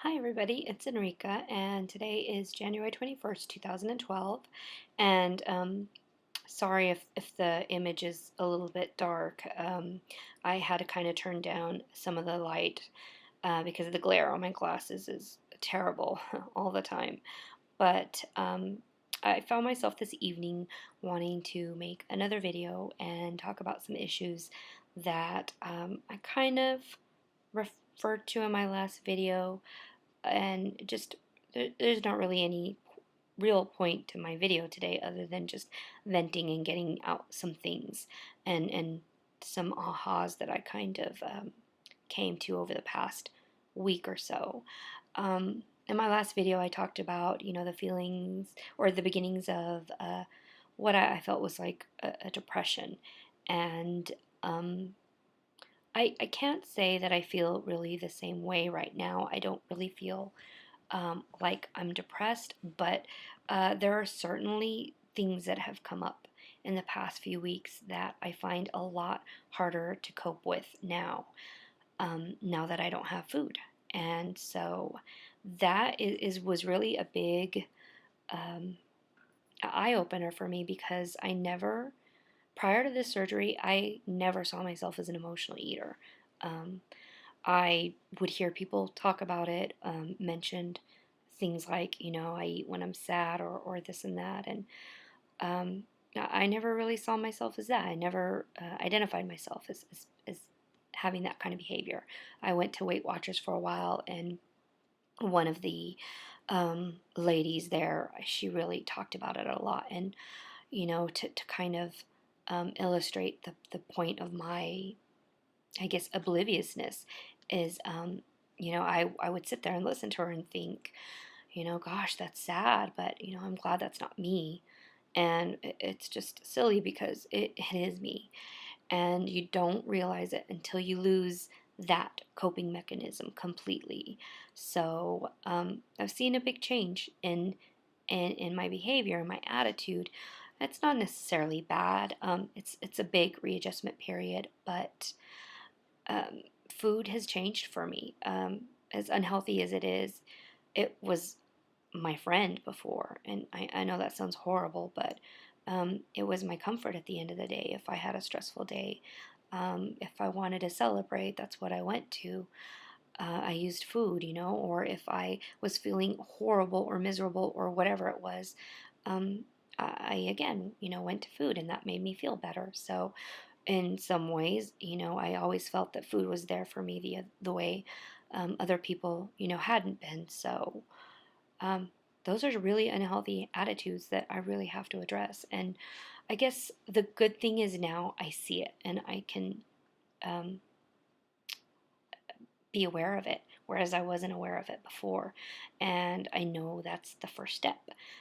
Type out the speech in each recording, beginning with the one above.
Hi everybody, it's Enrica, and today is January 21st, 2012. And sorry if the image is a little bit dark. I had to kind of turn down some of the light because the glare on my glasses is terrible all the time. But I found myself this evening wanting to make another video and talk about some issues that I kind of referred to in my last video, and just there's not really any real point to my video today other than just venting and getting out some things and some ahas that I kind of came to over the past week or so. In my last video, I talked about the feelings or the beginnings of what I felt was like a depression, and I can't say that I feel really the same way right now. I don't really feel like I'm depressed, but there are certainly things that have come up in the past few weeks that I find a lot harder to cope with now, now that I don't have food. And so that was really a big eye opener for me because prior to this surgery, I never saw myself as an emotional eater. Um, I would hear people talk about it, mentioned things like, I eat when I'm sad or this and that. And um, I never really saw myself as that. I never identified myself as having that kind of behavior. I went to Weight Watchers for a while, and one of the ladies there, she really talked about it a lot. And, to kind of illustrate the point of my, I guess, obliviousness is, I would sit there and listen to her and think, gosh, that's sad, but, I'm glad that's not me. And it's just silly because it is me. And you don't realize it until you lose that coping mechanism completely. So I've seen a big change in my behavior and my attitude. It's not necessarily bad. It's a big readjustment period, but um, food has changed for me. As unhealthy as it was my friend before. And I know that sounds horrible, but it was my comfort at the end of the day. If I had a stressful day, if I wanted to celebrate, that's what I went to. I used food, or if I was feeling horrible or miserable or whatever it was, I again, went to food, and that made me feel better. So in some ways, I always felt that food was there for me the way other people, hadn't been. So um, those are really unhealthy attitudes that I really have to address. And I guess the good thing is now I see it and I can um, be aware of it, whereas I wasn't aware of it before. And I know that's the first step.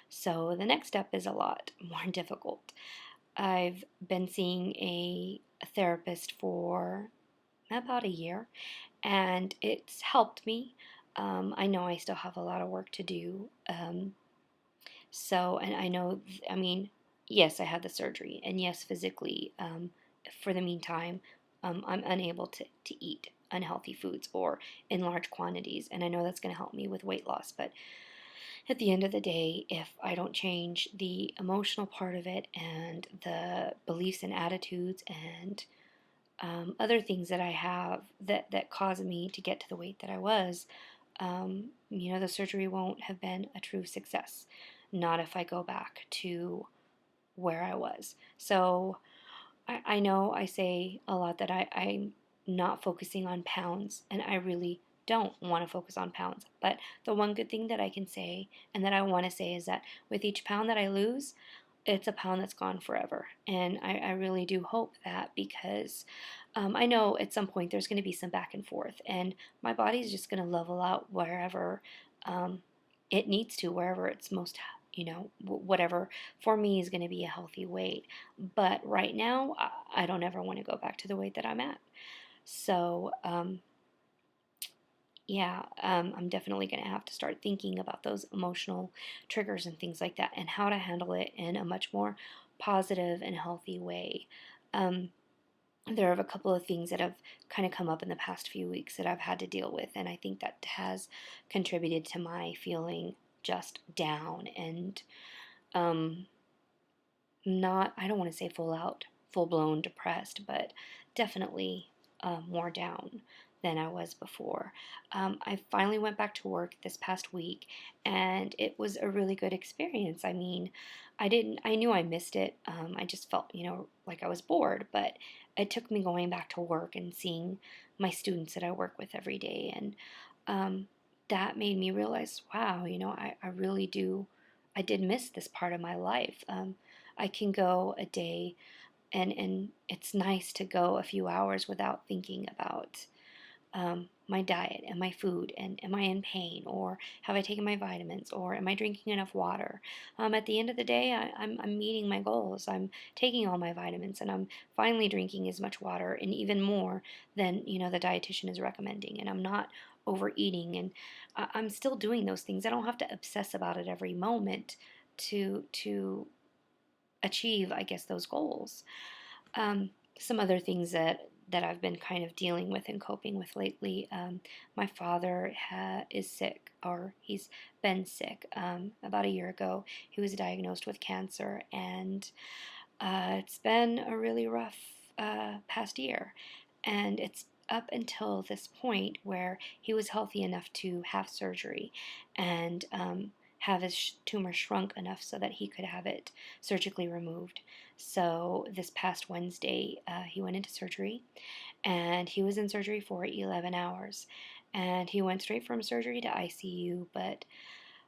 So the next step is a lot more difficult. I've been seeing a therapist for about a year, and it's helped me. I know I still have a lot of work to do. And I know, I mean, yes, I had the surgery, and yes, physically, for the meantime, I'm unable to eat unhealthy foods or in large quantities, and I know that's going to help me with weight loss. But at the end of the day, if I don't change the emotional part of it and the beliefs and attitudes and other things that I have that caused me to get to the weight that I was, the surgery won't have been a true success. Not if I go back to where I was. So I know I say a lot that I'm not focusing on pounds, and I really don't want to focus on pounds. But the one good thing that I can say and that I want to say is that with each pound that I lose, it's a pound that's gone forever. And I really do hope that because I know at some point there's going to be some back and forth, and my body's just going to level out wherever um, it needs to, wherever it's most, whatever for me is going to be a healthy weight. But right now, I don't ever want to go back to the weight that I'm at. So, yeah, I'm definitely going to have to start thinking about those emotional triggers and things like that and how to handle it in a much more positive and healthy way. Um, there are a couple of things that have kind of come up in the past few weeks that I've had to deal with, and I think that has contributed to my feeling just down and um, not, I don't want to say full blown depressed, but definitely more down than I was before. I finally went back to work this past week, and it was a really good experience. I mean, I knew I missed it. I just felt, like I was bored, but it took me going back to work and seeing my students that I work with every day. And um, that made me realize, wow, I really do, I did miss this part of my life. I can go a day, and it's nice to go a few hours without thinking about my diet and my food, and am I in pain, or have I taken my vitamins, or am I drinking enough water. At the end of the day, I'm meeting my goals. I'm taking all my vitamins, and I'm finally drinking as much water and even more than the dietitian is recommending, and I'm not overeating, and I'm still doing those things. I don't have to obsess about it every moment to achieve, I guess, those goals. Some other things that I've been kind of dealing with and coping with lately. My father is sick, or he's been sick. About a year ago, he was diagnosed with cancer, and it's been a really rough past year. And it's up until this point where he was healthy enough to have surgery and have his tumor shrunk enough so that he could have it surgically removed. So this past Wednesday, he went into surgery, and he was in surgery for 11 hours. And he went straight from surgery to ICU, but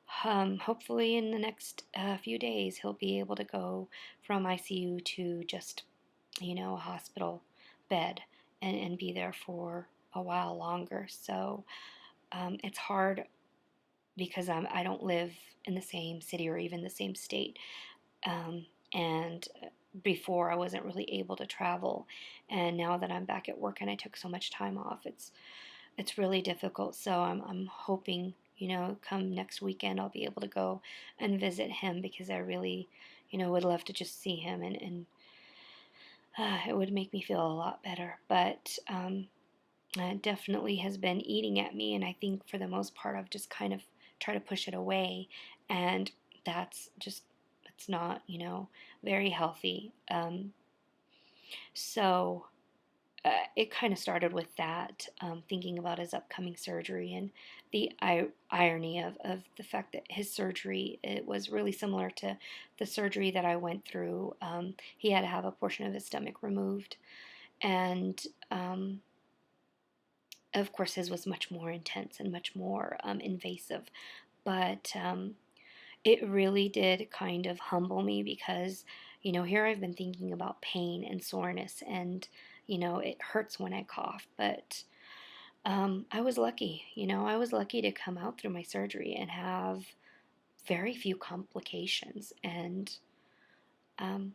hopefully in the next few days, he'll be able to go from ICU to just, a hospital bed, and be there for a while longer. So it's hard because I don't live in the same city or even the same state. And before I wasn't really able to travel, and now that I'm back at work and I took so much time off, it's really difficult. So I'm hoping, come next weekend I'll be able to go and visit him, because I really, would love to just see him, and it would make me feel a lot better. But it definitely has been eating at me, and I think for the most part I've just kind of tried to push it away, and that's just, it's not, very healthy. So it kind of started with that, thinking about his upcoming surgery, and the irony of the fact that his surgery, it was really similar to the surgery that I went through. He had to have a portion of his stomach removed, and of course his was much more intense and much more invasive. But it really did kind of humble me, because here I've been thinking about pain and soreness, and it hurts when I cough, but I was lucky. I was lucky to come out through my surgery and have very few complications. And um,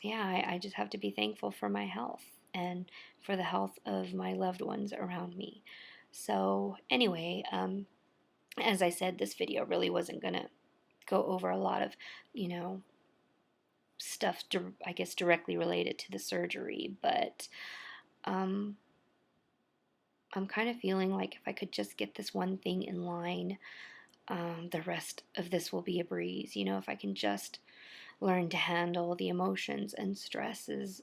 yeah, I just have to be thankful for my health and for the health of my loved ones around me. So anyway, as I said, this video really wasn't gonna go over a lot of, you know, stuff, I guess, directly related to the surgery, but um, I'm kind of feeling like if I could just get this one thing in line, the rest of this will be a breeze. If I can just learn to handle the emotions and stresses,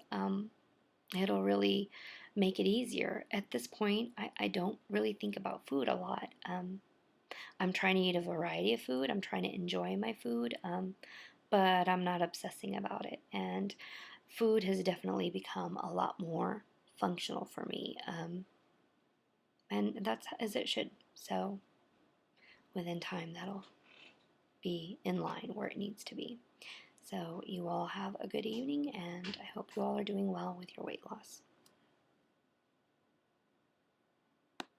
it'll really make it easier. At this point, I don't really think about food a lot. I'm trying to eat a variety of food. I'm trying to enjoy my food, but I'm not obsessing about it. And food has definitely become a lot more functional for me, and that's as it should. So within time, that'll be in line where it needs to be. So you all have a good evening, and I hope you all are doing well with your weight loss.